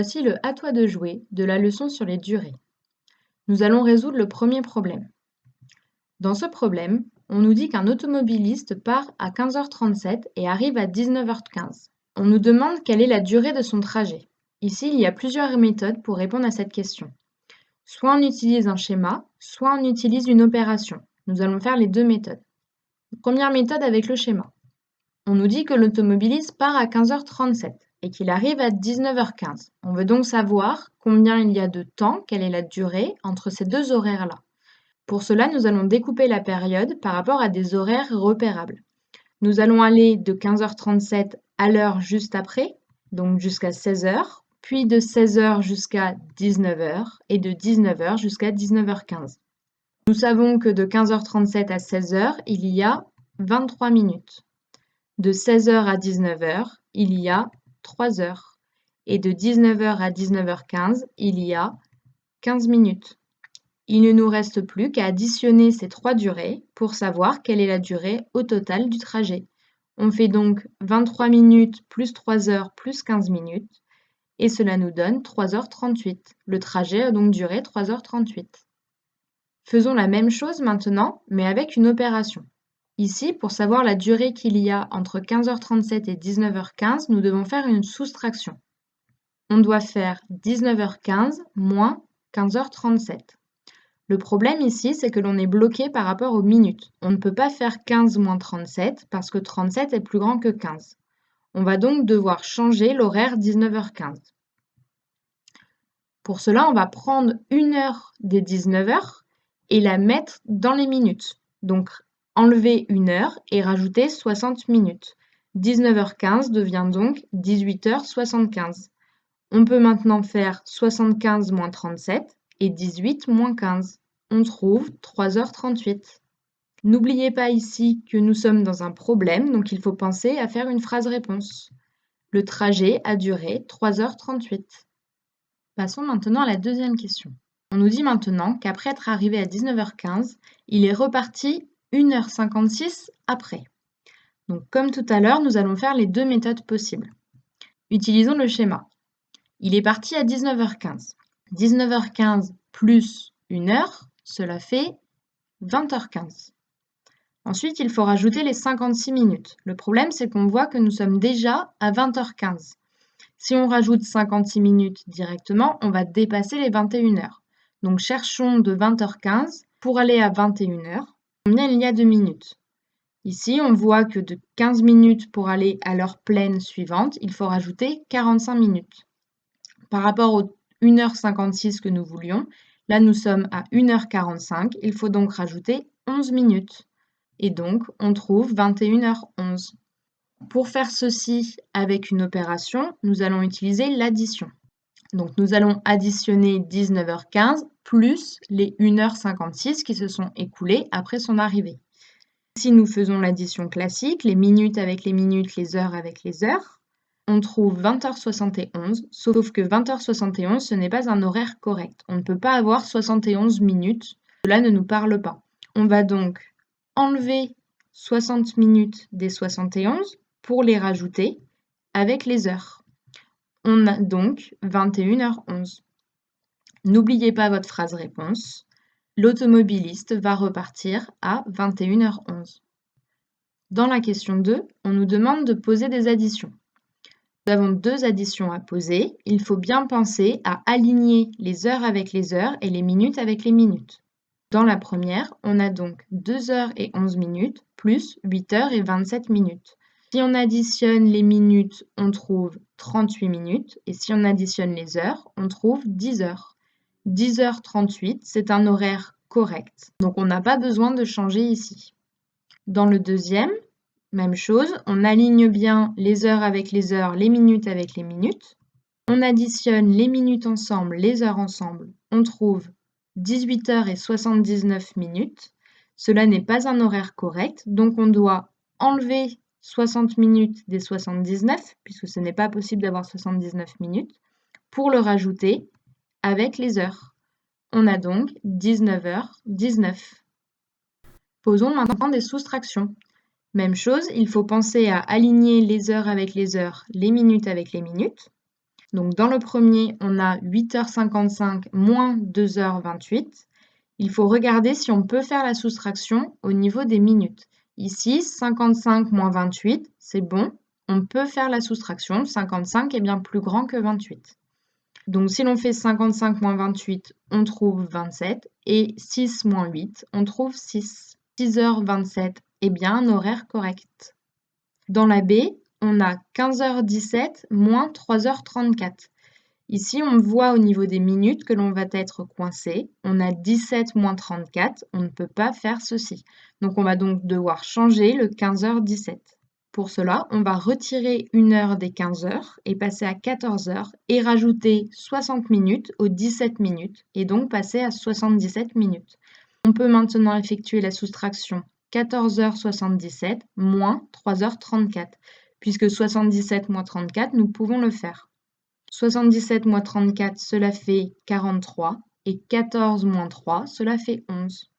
Voici le «À toi de jouer» de la leçon sur les durées. Nous allons résoudre le premier problème. Dans ce problème, on nous dit qu'un automobiliste part à 15h37 et arrive à 19h15. On nous demande quelle est la durée de son trajet. Ici, il y a plusieurs méthodes pour répondre à cette question. Soit on utilise un schéma, soit on utilise une opération. Nous allons faire les deux méthodes. Première méthode avec le schéma. On nous dit que l'automobiliste part à 15h37 et qu'il arrive à 19h15. On veut donc savoir combien il y a de temps, quelle est la durée entre ces deux horaires-là. Pour cela, nous allons découper la période par rapport à des horaires repérables. Nous allons aller de 15h37 à l'heure juste après, donc jusqu'à 16h, puis de 16h jusqu'à 19h et de 19h jusqu'à 19h15. Nous savons que de 15h37 à 16h, il y a 23 minutes. De 16h à 19h, il y a 3 heures. Et de 19h à 19h15, il y a 15 minutes. Il ne nous reste plus qu'à additionner ces trois durées pour savoir quelle est la durée au total du trajet. On fait donc 23 minutes plus 3 heures plus 15 minutes et cela nous donne 3h38. Le trajet a donc duré 3h38. Faisons la même chose maintenant, mais avec une opération. Ici, pour savoir la durée qu'il y a entre 15h37 et 19h15, nous devons faire une soustraction. On doit faire 19h15 moins 15h37. Le problème ici, c'est que l'on est bloqué par rapport aux minutes. On ne peut pas faire 15 moins 37 parce que 37 est plus grand que 15. On va donc devoir changer l'horaire 19h15. Pour cela, on va prendre une heure des 19h et la mettre dans les minutes. Donc, enlever une heure et rajouter 60 minutes. 19h15 devient donc 18h75. On peut maintenant faire 75 moins 37 et 18 moins 15. On trouve 3h38. N'oubliez pas ici que nous sommes dans un problème, donc il faut penser à faire une phrase-réponse. Le trajet a duré 3h38. Passons maintenant à la deuxième question. On nous dit maintenant qu'après être arrivé à 19h15, il est reparti 1h56 après. Donc comme tout à l'heure, nous allons faire les deux méthodes possibles. Utilisons le schéma. Il est parti à 19h15. 19h15 plus 1 heure, cela fait 20h15. Ensuite, il faut rajouter les 56 minutes. Le problème, c'est qu'on voit que nous sommes déjà à 20h15. Si on rajoute 56 minutes directement, on va dépasser les 21 heures. Donc cherchons de 20h15 pour aller à 21 heures. Combien il y a de minutes? Ici, on voit que de 15 minutes pour aller à l'heure pleine suivante, il faut rajouter 45 minutes. Par rapport aux 1h56 que nous voulions, là nous sommes à 1h45, il faut donc rajouter 11 minutes. Et donc, on trouve 21h11. Pour faire ceci avec une opération, nous allons utiliser l'addition. Donc, nous allons additionner 19h15 plus les 1h56 qui se sont écoulées après son arrivée. Si nous faisons l'addition classique, les minutes avec les minutes, les heures avec les heures, on trouve 20h71, sauf que 20h71, ce n'est pas un horaire correct. On ne peut pas avoir 71 minutes, cela ne nous parle pas. On va donc enlever 60 minutes des 71 pour les rajouter avec les heures. On a donc 21h11. N'oubliez pas votre phrase réponse. L'automobiliste va repartir à 21h11. Dans la question 2, on nous demande de poser des additions. Nous avons deux additions à poser. Il faut bien penser à aligner les heures avec les heures et les minutes avec les minutes. Dans la première, on a donc 2h et 11 minutes plus 8h et 27 minutes. Si on additionne les minutes, on trouve 38 minutes. Et si on additionne les heures, on trouve 10 heures. 10h38, c'est un horaire correct. Donc on n'a pas besoin de changer ici. Dans le deuxième, même chose, on aligne bien les heures avec les heures, les minutes avec les minutes. On additionne les minutes ensemble, les heures ensemble. On trouve 18h et 79 minutes. Cela n'est pas un horaire correct, donc on doit enlever 60 minutes des 79, puisque ce n'est pas possible d'avoir 79 minutes, pour le rajouter avec les heures. On a donc 19h19. Posons maintenant des soustractions. Même chose, il faut penser à aligner les heures avec les heures, les minutes avec les minutes. Donc dans le premier, on a 8h55 moins 2h28. Il faut regarder si on peut faire la soustraction au niveau des minutes. Ici, 55 moins 28, c'est bon. On peut faire la soustraction. 55 est bien plus grand que 28. Donc si l'on fait 55 moins 28, on trouve 27. Et 6 moins 8, on trouve 6. 6h27 est bien un horaire correct. Dans la B, on a 15h17 moins 3h34. Ici, on voit au niveau des minutes que l'on va être coincé. On a 17 moins 34, on ne peut pas faire ceci. Donc, on va donc devoir changer le 15h17. Pour cela, on va retirer une heure des 15 heures et passer à 14 heures et rajouter 60 minutes aux 17 minutes et donc passer à 77 minutes. On peut maintenant effectuer la soustraction 14h77 moins 3h34, puisque 77 moins 34, nous pouvons le faire. 77 moins 34, cela fait 43, et 14 moins 3, cela fait 11.